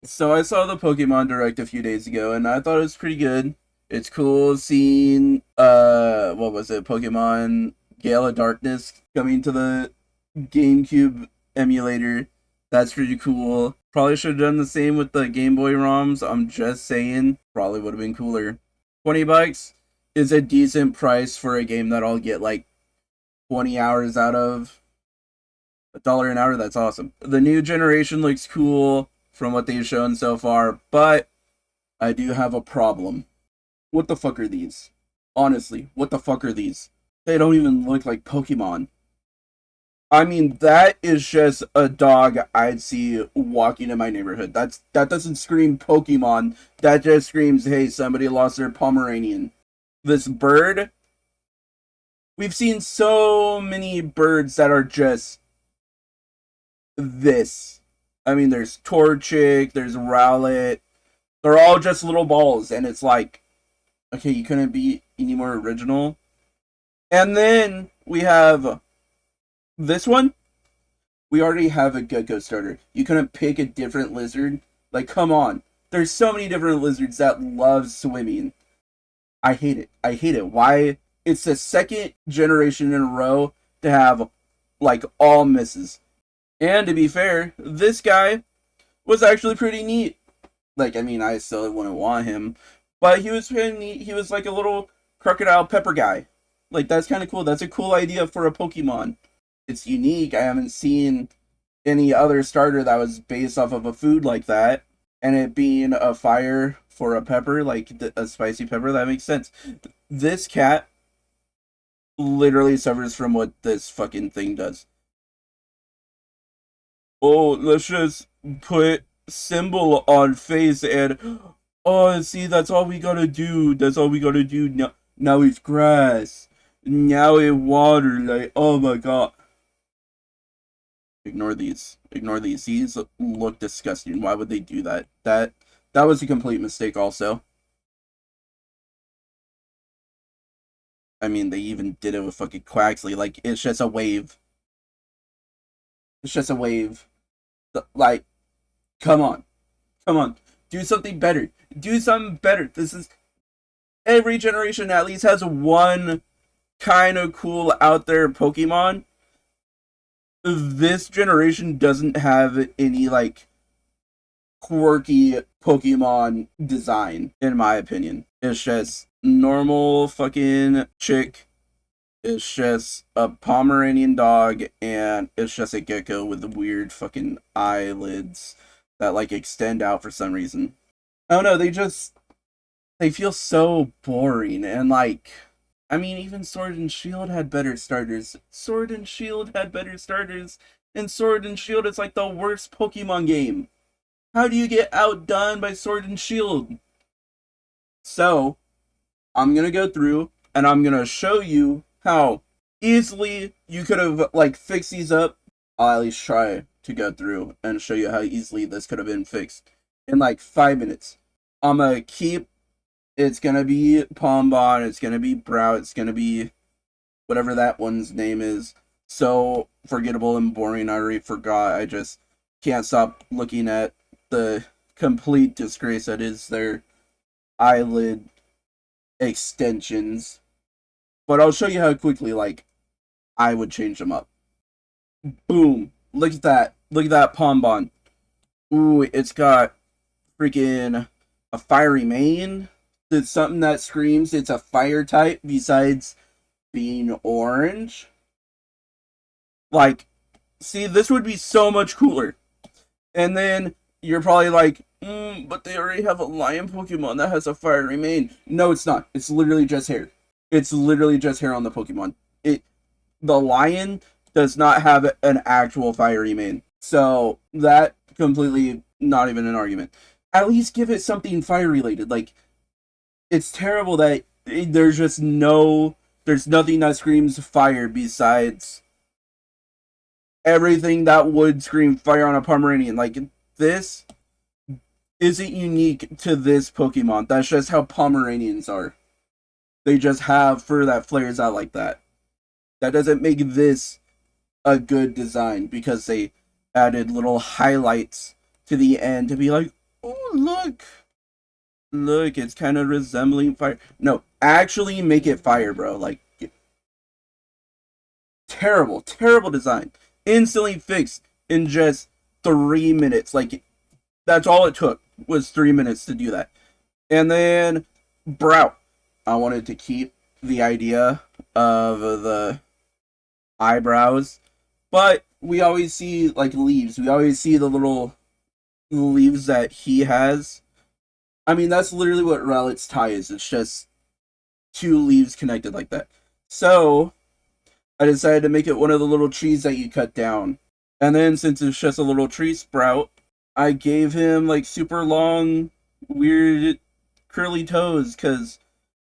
So I saw the Pokemon Direct a few days ago, and I thought it was pretty good. It's cool seeing what was it, Pokemon Gale of Darkness coming to the GameCube emulator. That's pretty cool. Probably should have done the same with the Game Boy ROMs. I'm just saying, probably would have been cooler. $20 is a decent price for a game that I'll get like 20 hours out of. $1 an hour, that's awesome. The new generation looks cool from what they've shown so far, but I do have a problem. What the fuck are these? Honestly, what the fuck are these? They don't even look like Pokemon. I mean, that is just a dog I'd see walking in my neighborhood. That doesn't scream Pokemon. That just screams, hey, somebody lost their Pomeranian. This bird, we've seen so many birds that are just this. I mean, there's Torchic, there's Rowlet. They're all just little balls, and it's like, okay, you couldn't be any more original. And then we have this one. We already have a gecko starter. You couldn't pick a different lizard. Like, come on. There's so many different lizards that love swimming. I hate it. I hate it. Why? It's the second generation in a row to have, like, all misses. And to be fair, this guy was actually pretty neat. Like, I mean, I still wouldn't want him, but he was pretty neat. He was like a little crocodile pepper guy. Like, that's kind of cool. That's a cool idea for a Pokemon. It's unique. I haven't seen any other starter that was based off of a food like that, and it being a fire for a pepper, like a spicy pepper, that makes sense. This cat literally suffers from what this fucking thing does. Oh, let's just put symbol on face and oh, see, that's all we gotta do. That's all we gotta do. Now it's grass. Now it's water. Like, oh my god. Ignore these. Ignore these. These look disgusting. Why would they do that? That was a complete mistake also. I mean, they even did it with fucking Quaxley. Like, it's just a wave. It's just a wave. Like, come on. Come on. Do something better. Do something better. This is every generation at least has one kind of cool out there Pokemon. This generation doesn't have any like quirky Pokemon design, in my opinion. It's just normal fucking chick. It's just a Pomeranian dog, and it's just a gecko with the weird fucking eyelids that like extend out for some reason. I don't know, they feel so boring and like I mean even Sword and Shield had better starters. Sword and Shield had better starters, and Sword and Shield is like the worst Pokemon game. How do you get outdone by Sword and Shield? So, I'm gonna go through and I'm gonna show you how easily you could have like fixed these up. I'll at least try to go through and show you how easily this could have been fixed in like 5 minutes. I'm gonna keep it's gonna be Pombon, it's gonna be Brow, it's gonna be whatever that one's name is. So forgettable and boring, I already forgot. I just can't stop looking at the complete disgrace that is their eyelid extensions. But I'll show you how quickly, like, I would change them up. Boom. Look at that. Look at that Pombon. Ooh, it's got freaking a fiery mane. It's something that screams it's a fire type besides being orange. Like, see, this would be so much cooler. And then you're probably like, but they already have a lion Pokemon that has a fiery mane. No, it's not. It's literally just hair. It's literally just hair on the Pokemon. The lion does not have an actual fiery mane. So that completely not even an argument. At least give it something fire related. Like it's terrible that there's nothing that screams fire besides everything that would scream fire on a Pomeranian. Like this isn't unique to this Pokemon. That's just how Pomeranians are. They just have fur that flares out like that. That doesn't make this a good design because they added little highlights to the end to be like, look. Look, it's kind of resembling fire. No, actually make it fire, bro. Like, terrible, terrible design. Instantly fixed in just 3 minutes. Like, that's all it took was 3 minutes to do that. And then brow. I wanted to keep the idea of the eyebrows, but we always see like leaves. We always see the little leaves that he has. I mean, that's literally what Rowlet's tie is. It's just two leaves connected like that. So I decided to make it one of the little trees that you cut down. And then since it's just a little tree sprout, I gave him like super long, weird, curly toes because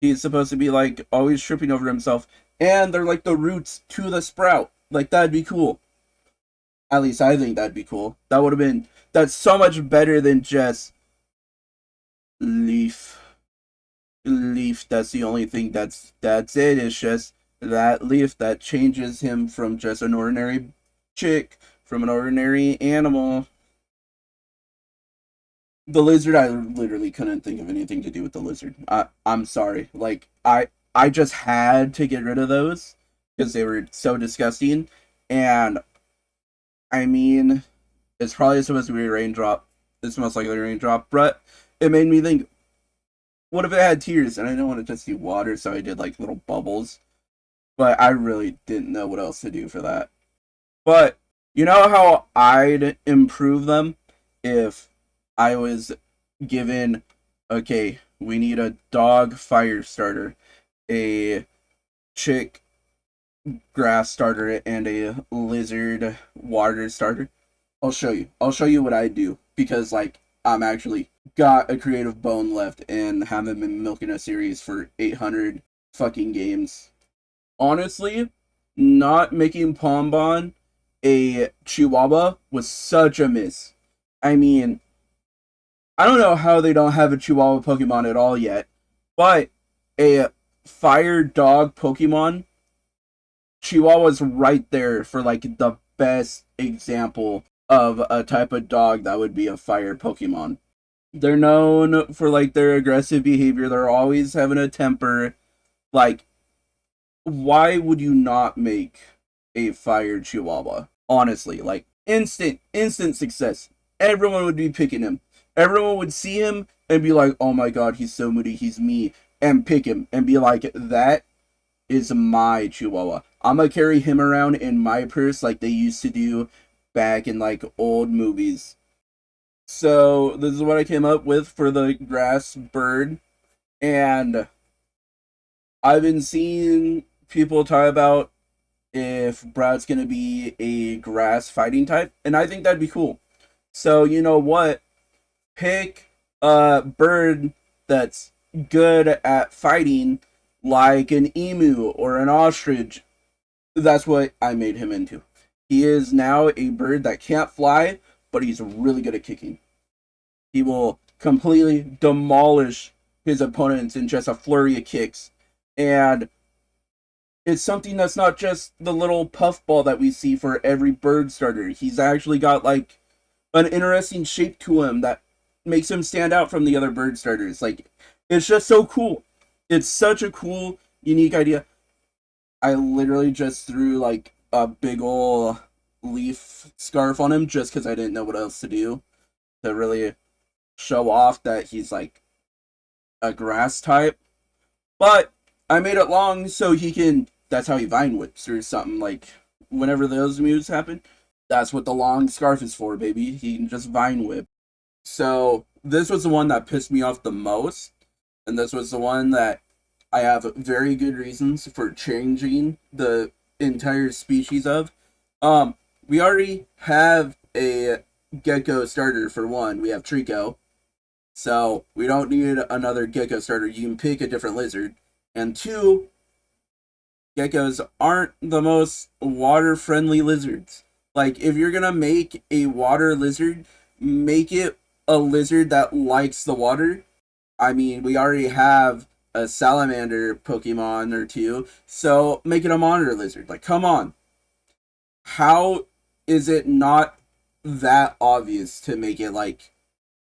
he's supposed to be like always tripping over himself. And they're like the roots to the sprout. Like, that'd be cool. At least I think that'd be cool. That would have been, that's so much better than just leaf. Leaf, that's the only thing that's it. It's just that leaf that changes him from just an ordinary chick, from an ordinary animal. The lizard, I literally couldn't think of anything to do with the lizard. I'm sorry. Like, I just had to get rid of those because they were so disgusting. And I mean, it's probably supposed to be a raindrop. It's most likely a raindrop, but it made me think, what if it had tears? And I didn't want to just do water, so I did like little bubbles. But I really didn't know what else to do for that. But you know how I'd improve them if I was given, okay, we need a dog fire starter, a chick grass starter, and a lizard water starter. I'll show you. I'll show you what I do because, like, I'm actually got a creative bone left and haven't been milking a series for 800 fucking games. Honestly, not making Pombon a Chihuahua was such a miss. I mean, I don't know how they don't have a Chihuahua Pokemon at all yet, but a fire dog Pokemon, Chihuahua's right there for like the best example of a type of dog that would be a fire Pokemon. They're known for like their aggressive behavior. They're always having a temper. Like, why would you not make a fire Chihuahua? Honestly, like instant success. Everyone would be picking him. Everyone would see him and be like, "Oh my god, he's so moody, he's me," and pick him and be like, "That is my Chihuahua. I'm gonna carry him around in my purse like they used to do back in like old movies." So this is what I came up with for the grass bird, and I've been seeing people talk about if Brad's gonna be a grass fighting type, and I think that'd be cool. So you know what? Pick a bird that's good at fighting, like an emu or an ostrich. That's what I made him into. He is now a bird that can't fly, but he's really good at kicking. He will completely demolish his opponents in just a flurry of kicks. And it's something that's not just the little puffball that we see for every bird starter. He's actually got like an interesting shape to him that makes him stand out from the other bird starters. Like, it's just so cool. It's such a cool, unique idea. I literally just threw like a big ol' leaf scarf on him just because I didn't know what else to do to really show off that he's like a grass type. But I made it long so he can, that's how he vine whips or something. Like, whenever those moves happen, that's what the long scarf is for, baby. He can just vine whip. So this was the one that pissed me off the most, and this was the one that I have very good reasons for changing the entire species of. We already have a gecko starter for one. We have Trico, so we don't need another gecko starter. You can pick a different lizard. And two, geckos aren't the most water-friendly lizards. Like, if you're gonna make a water lizard, make it a lizard that likes the water. I mean, we already have a salamander Pokemon or two, so make it a monitor lizard. Like, come on. How is it not that obvious to make it like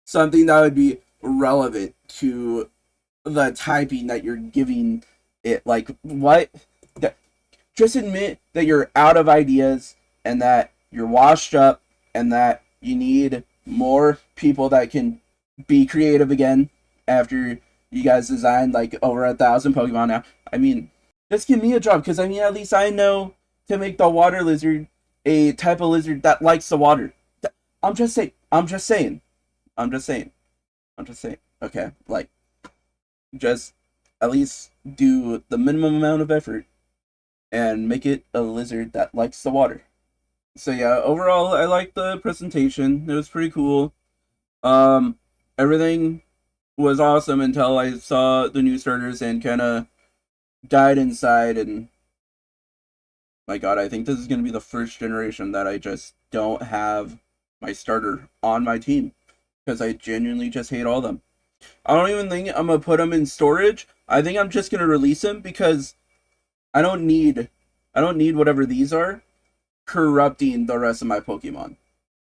something that would be relevant to the typing that you're giving it. Like, what? Just admit that you're out of ideas and that you're washed up and that you need more people that can be creative again after you guys designed like over 1,000 Pokemon now. I mean, just give me a job because I mean, at least I know to make the water lizard a type of lizard that likes the water. I'm just saying. I'm just saying. I'm just saying. I'm just saying. Okay, like, just at least do the minimum amount of effort and make it a lizard that likes the water. So yeah, overall, I liked the presentation. It was pretty cool. Um, Everything was awesome until I saw the new starters and kind of died inside. And my God, I think this is gonna be the first generation that I just don't have my starter on my team because I genuinely just hate all of them. I don't even think I'm gonna put them in storage. I think I'm just gonna release them because I don't need whatever these are corrupting the rest of my Pokemon.